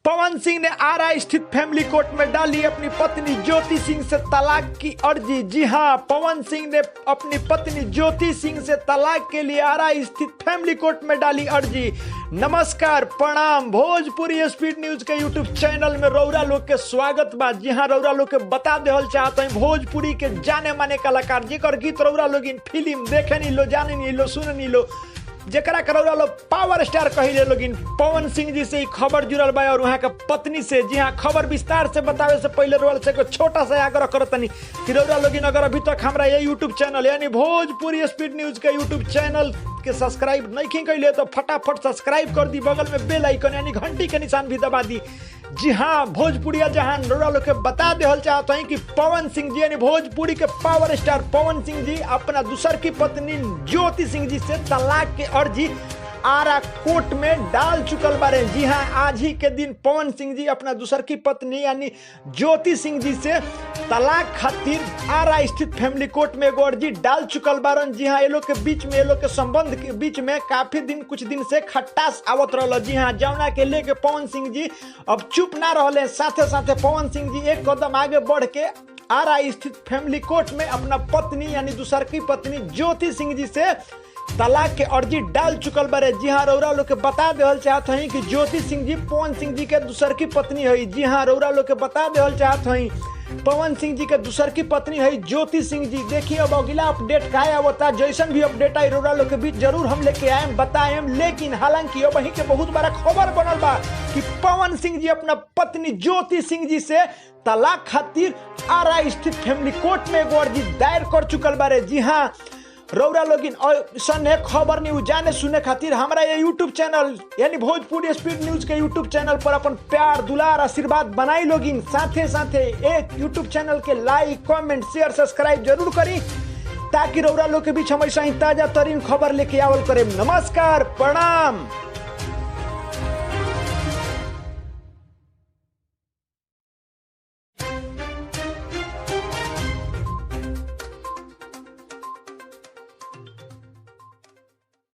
पवन सिंह ने आरा स्थित family court में डाली अपनी पत्नी ज्योति सिंह से तलाक की अर्जी। जी हां, पवन सिंह ने अपनी पत्नी ज्योति सिंह से तलाक के लिए आरा स्थित फैमिली कोर्ट में डाली अर्जी। नमस्कार, प्रणाम। भोजपुरी स्पीड न्यूज के यूट्यूब चैनल में रौरा लोग के स्वागत बा। जी हां, रौरा लोग के बता देहल चाहते हैं भोजपुरी के जाने माने कलाकार जेकर गीत रौरा लोग इन फिल्म देखे नहीं लो, जाने नहीं लो, सुने नहीं लो, जेकरा करौरा लोग पावर स्टार कहिले लोगिन। पवन सिंह जी से खबर जुड़ल बा और वहां के पत्नी से। जी हाँ, खबर विस्तार से बतावे से पहले रोल से छोटा सा आग्रह करतनी कि रौरा लोगिन अगर अभी तक हमारा ये यूट्यूब चैनल यानी भोजपुरी स्पीड न्यूज के यूट्यूब चैनल के सब्सक्राइब नहीं कैले तो फटाफट सब्सक्राइब कर दी, बगल में बेल आइकन यानी घंटी के निशान भी दबा दी। जी हाँ, भोजपुरिया जहां रौरा लोग के बता देहल चाहते हैं कि पवन सिंह जी यानी भोजपुरी के पावर स्टार पवन सिंह जी अपना दूसर की पत्नी ज्योति सिंह जी से तलाक के अर्जी आरा कोर्ट में डाल चुकल बारे। जी हाँ, आज ही के दिन पवन सिंह जी अपना दूसर की पत्नी यानी ज्योति सिंह जी से तलाक खातिर आरा स्थित फैमिली कोर्ट में एगो अर्जी डाल चुकल बारन। जी हाँ, ये लोग के बीच में, ये लोग के संबंध के बीच में काफी दिन, कुछ दिन से खट्टास आवत रहल। जी हाँ, जौना के लेके पवन सिंह जी अब चुप ना रहले। साथे साथे पवन सिंह जी एक कदम आगे बढ़ के आरा स्थित फैमिली कोर्ट में अपना पत्नी यानी दूसर की पत्नी ज्योति सिंह जी से तलाक के अर्जी डाल चुकल बारे। जी हाँ, रौरा लोग के बता देहल चाहत हई कि ज्योति सिंह जी पवन सिंह जी के दूसर की पत्नी है। जी हाँ, रौरा लोग के बता देहल चाहत हई पवन सिंह जी के दूसर की पत्नी है ज्योति सिंह जी। देखिए अब अगला अपडेट का आवता, जैसन भी अपडेट आई रौरा लोग के बीच जरूर हम लेके आएम, बताएम। लेकिन हालांकि अब वहीं के बहुत बड़ा खबर बनल बा कि पवन सिंह जी अपना पत्नी ज्योति सिंह जी से तलाक खातिर आरा स्थित फैमिली कोर्ट में एगो अर्जी दायर कर चुकल बारे। जी हाँ, रौरा लोगिन सन खबर न्यूज जाने सुने खातिर हमारा ये यूट्यूब चैनल यानी भोजपुरी स्पीड न्यूज के यूट्यूब चैनल पर अपन प्यार दुलार आशीर्वाद बनाई लोगिन। साथे साथे एक यूट्यूब चैनल के लाइक कमेंट शेयर सब्सक्राइब जरूर करी ताकि रौरा लोग के बीच हमेशा ही ताजा तरीन खबर लेके आवल करे। नमस्कार, प्रणाम।